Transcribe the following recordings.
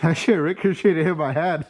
That shit ricocheted hit my head.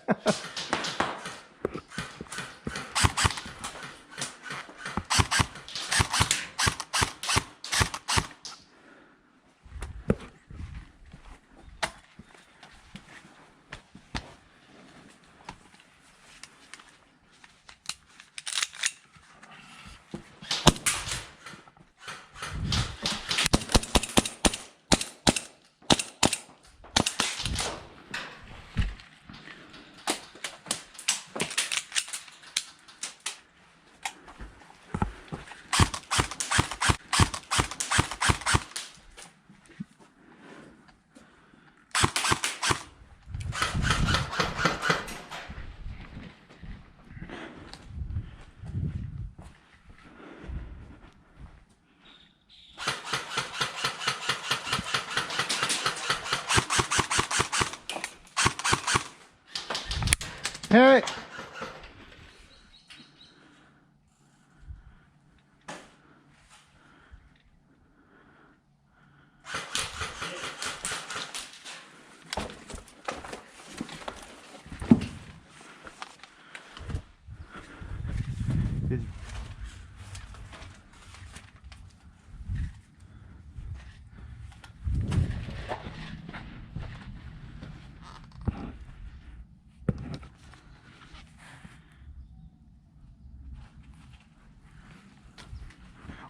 Hey!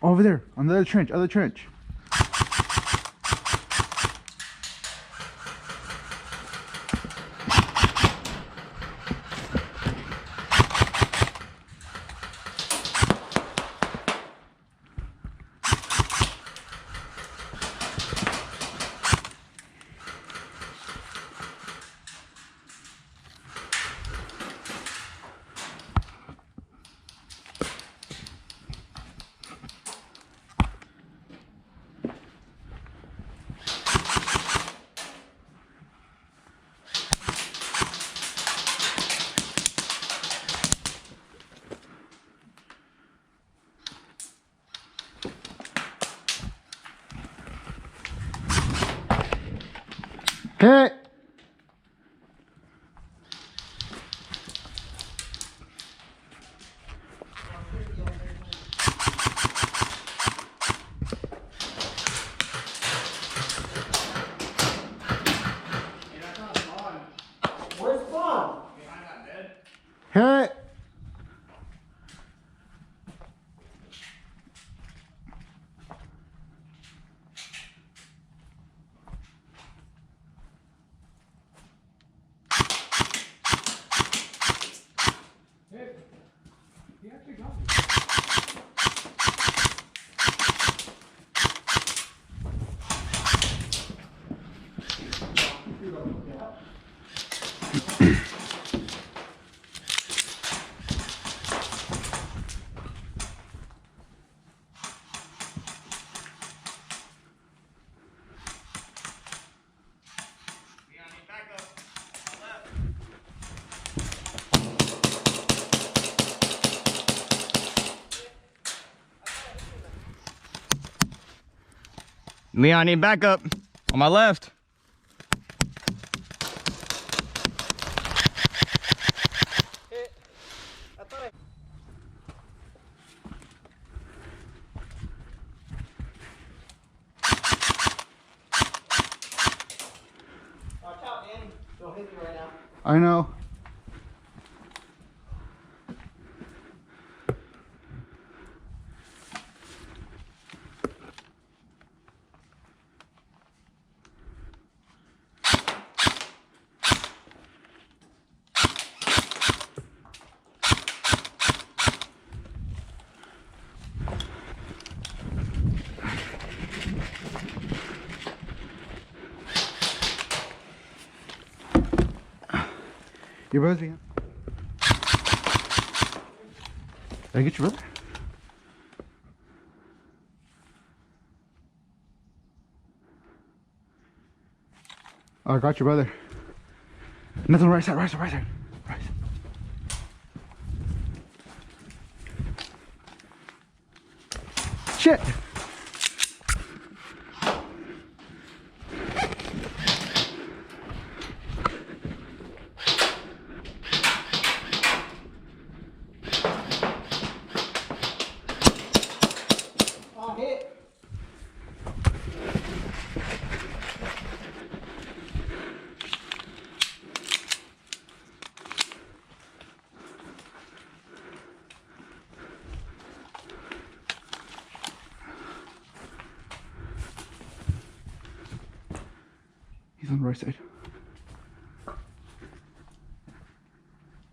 Over there, on the other trench. Hey! Where's Spawn? Behind that bed. Hey! He actually got me. Leon, need backup on my left. Watch out, man. Don't hit me right now. I know. Your brother's behind. Did I get your brother? Oh, I got your brother. Nothing right side, right side, right side. Right side. Shit! He's on the right side.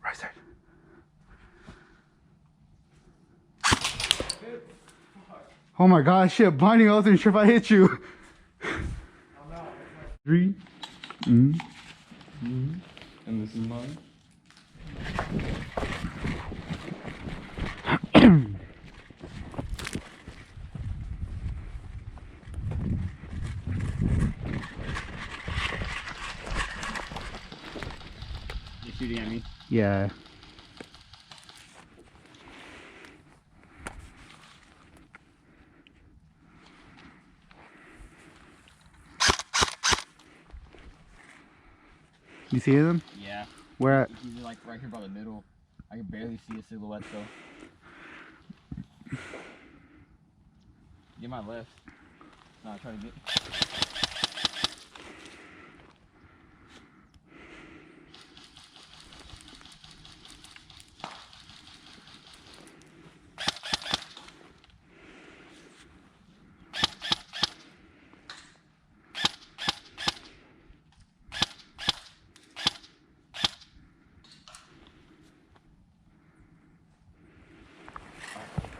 Right side. Oh my god, shit, blinding. I wasn't sure if I hit you. 3. And this is mine. You shooting at me? Yeah. You see them? Yeah. Where at? He's like right here by the middle. I can barely see his silhouette though. Get my left. No, try to get.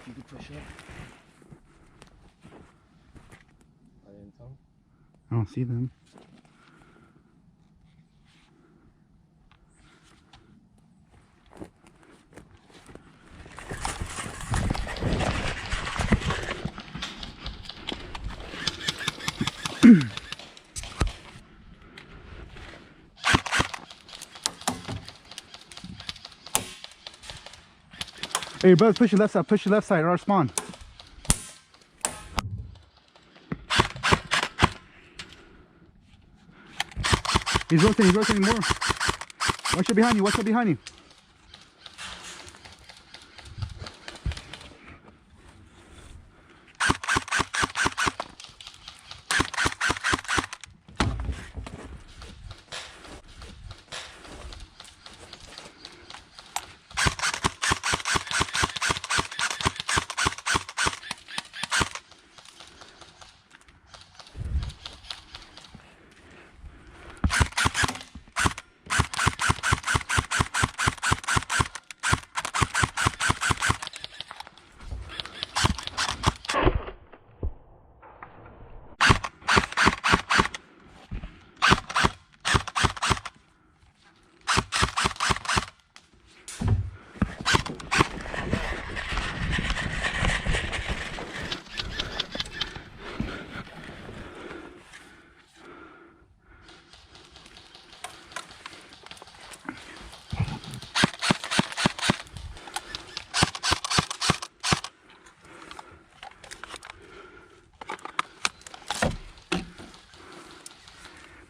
You can push up. I didn't tell him. I don't see them. Hey, brother, push your left side. Push your left side or our spawn. He's rotating more. Watch out behind you, watch out behind you.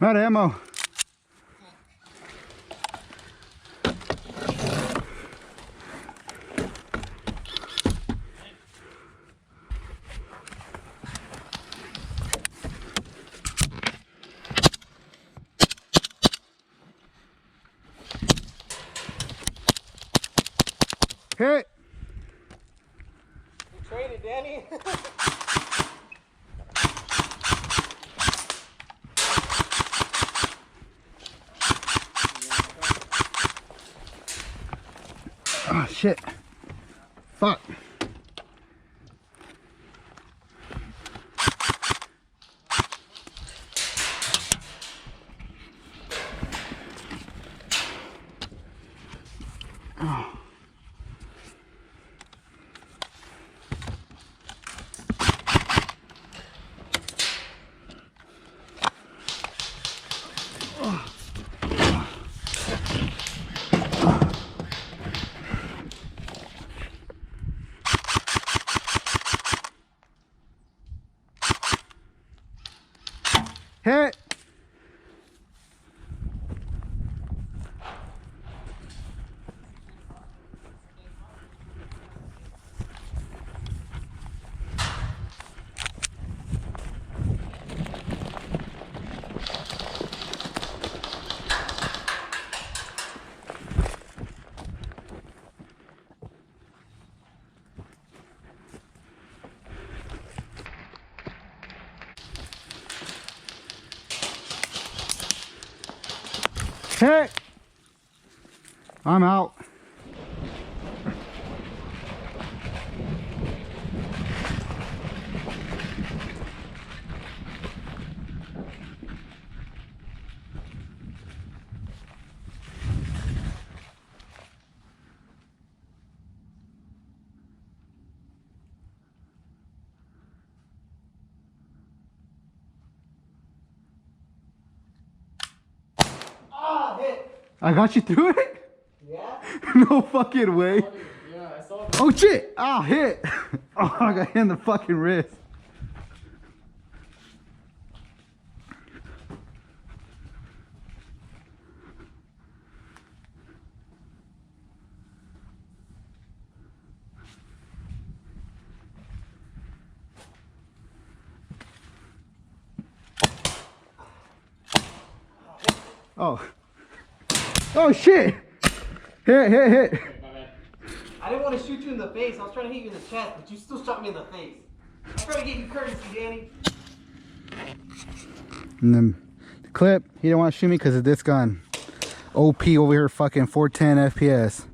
Not ammo. Hit. You traded, Danny. Oh shit. Fuck. Oh. Hit. Hey! I'm out. Ah, hit. I got you through it? Yeah? No fucking way. Yeah, I saw that. Oh shit! Oh, hit! Oh, I got hit in the fucking wrist. Oh. Oh shit! Hit. I didn't want to shoot you in the face. I was trying to hit you in the chest, but you still shot me in the face. I'm trying to give you courtesy, Danny. And then the clip, he didn't want to shoot me because of this gun. OP over here, fucking 410 FPS.